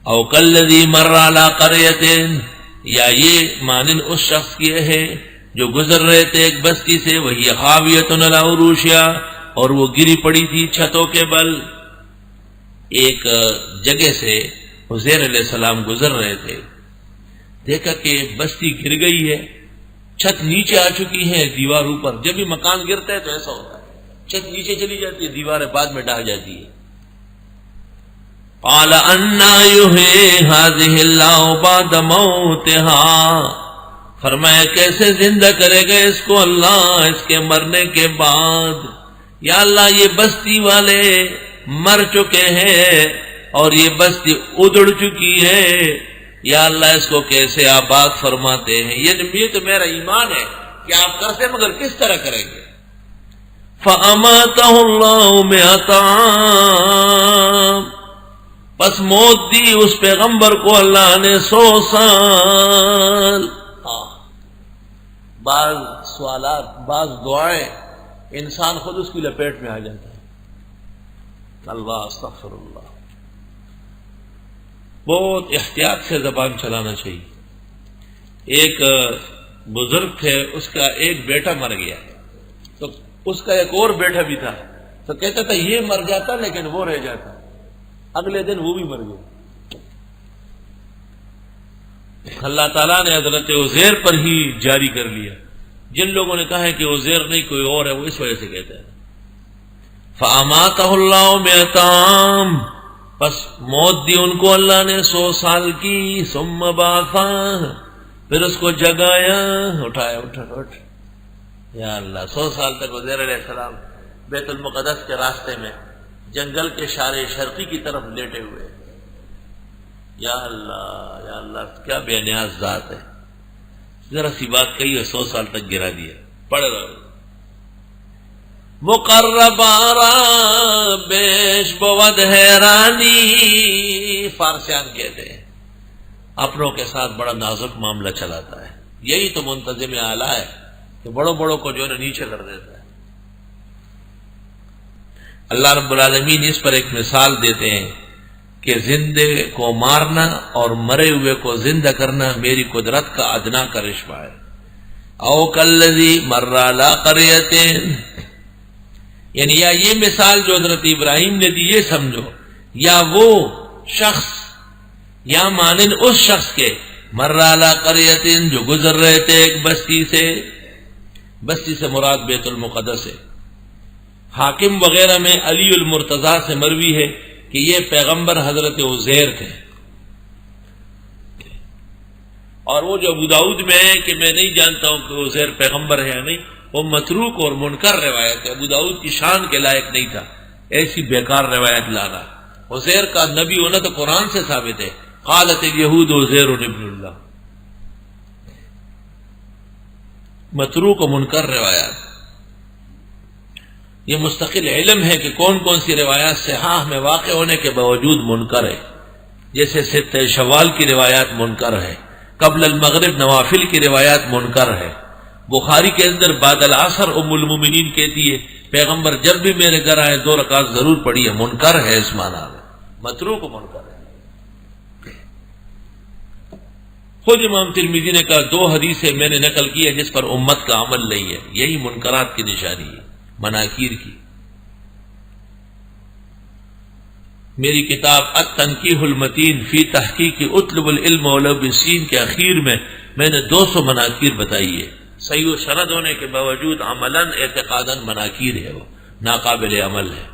او کالذی مر علی قریۃ، یا یہ مانند اس شخص کی ہے جو گزر رہے تھے ایک بستی سے، وہی خاویۃ علی عروشہا، اور وہ گری پڑی تھی چھتوں کے بل۔ ایک جگہ سے عزیر علیہ السلام گزر رہے تھے، دیکھا کہ بستی گر گئی ہے، چھت نیچے آ چکی ہے، دیوار اوپر۔ جب بھی مکان گرتا ہے تو ایسا ہوتا ہے، چھت نیچے چلی جاتی ہے، دیواریں بعد میں ڈال جاتی ہے۔ قال انا یحیی هذه اللہ بعد موتها، فرمایا کیسے زندہ کرے گا اس کو اللہ اس کے مرنے کے بعد۔ یا اللہ یہ بستی والے مر چکے ہیں اور یہ بستی اجڑ چکی ہے، یا اللہ اس کو کیسے آباد فرماتے ہیں۔ یہ تو میرا ایمان ہے کہ آپ کرتے، مگر کس طرح کریں گے؟ فَأَمَاتَهُ اللَّهُ مِئَةَ عَامٍ، پس موت دی اس پیغمبر کو اللہ نے 100 سال۔ بعض سوالات، بعض دعائیں انسان خود اس کی لپیٹ میں آ جاتا ہے۔ اللہ استغفر اللہ، بہت احتیاط سے زبان چلانا چاہیے۔ ایک بزرگ تھے، اس کا ایک بیٹا مر گیا، تو اس کا ایک اور بیٹا بھی تھا، تو کہتا تھا یہ مر جاتا لیکن وہ رہ جاتا، اگلے دن وہ بھی مر گیا۔ اللہ تعالیٰ نے حضرت عزیر پر ہی جاری کر لیا۔ جن لوگوں نے کہا ہے کہ عزیر نہیں کوئی اور ہے، وہ اس وجہ سے کہتے ہیں۔ فَأَمَاتَهُ اللَّهُ مِئَةَ عَامٍ، پس موت دی ان کو اللہ نے 100 سال کی۔ ثُمَّ بَعَثَهُ، پھر اس کو جگایا، اٹھایا، اٹھ یا اللہ۔ 100 سال تک عزیر علیہ السلام بیت المقدس کے راستے میں جنگل کے شارے شرقی کی طرف لیٹے ہوئے۔ یا اللہ یا اللہ، کیا بے نیاز ذات ہے، ذرا سی بات کہی ہے 100 سال تک گرا دیا۔ پڑھ رہا ہوں، مقرب آرا بیش بود حیرانی، فارسیان کہتے ہیں اپنوں کے ساتھ بڑا نازک معاملہ چلاتا ہے۔ یہی تو منتظم اعلیٰ ہے کہ بڑوں بڑوں کو جو ہے نیچے کر دیتا ہے۔ اللہ رب العالمین اس پر ایک مثال دیتے ہیں کہ زندے کو مارنا اور مرے ہوئے کو زندہ کرنا میری قدرت کا ادنا کرشمہ ہے۔ او کالذی مر علی قریۃ، یعنی یا یہ مثال جو حضرت ابراہیم نے دی یہ سمجھو، یا وہ شخص، یا مانند اس شخص کے مر علی قریۃ جو گزر رہے تھے ایک بستی سے۔ بستی سے مراد بیت المقدس ہے۔ حاکم وغیرہ میں علی المرتضیٰ سے مروی ہے کہ یہ پیغمبر حضرت عزیر تھے، اور وہ جو ابو داؤد میں ہے کہ میں نہیں جانتا ہوں کہ عزیر پیغمبر ہے یا نہیں، وہ متروک اور منکر روایت ہے، ابو داؤد کی شان کے لائق نہیں تھا ایسی بیکار روایت لانا۔ عزیر کا نبی ہونا تو قرآن سے ثابت ہے، قالت الیہود عزیر ابن اللہ۔ متروک و منکر روایات، یہ مستقل علم ہے کہ کون کون سی روایات صحاح میں واقع ہونے کے باوجود منکر ہے۔ جیسے ستہ شوال کی روایات منکر ہے، قبل المغرب نوافل کی روایات منکر ہے۔ بخاری کے اندر بعد العصر ام المومنین کہتی ہے پیغمبر جب بھی میرے گھر آئے 2 رکعت ضرور پڑھی ہے، منکر ہے اس معنی میں، متروک و منکر ہے۔ خود امام ترمذی نے کہا 2 حدیثیں میں نے نقل کی ہے جس پر امت کا عمل نہیں ہے، یہی منکرات کی نشانی ہے، مناکیر کی۔ میری کتاب التنقیح المتین فی تحقیق اطلب العلم ولو بالسین کے اخیر میں نے 200 مناکیر بتائی ہے، صحیح و سند ہونے کے باوجود عملاً اعتقاداً مناکیر ہے، وہ ناقابل عمل ہے۔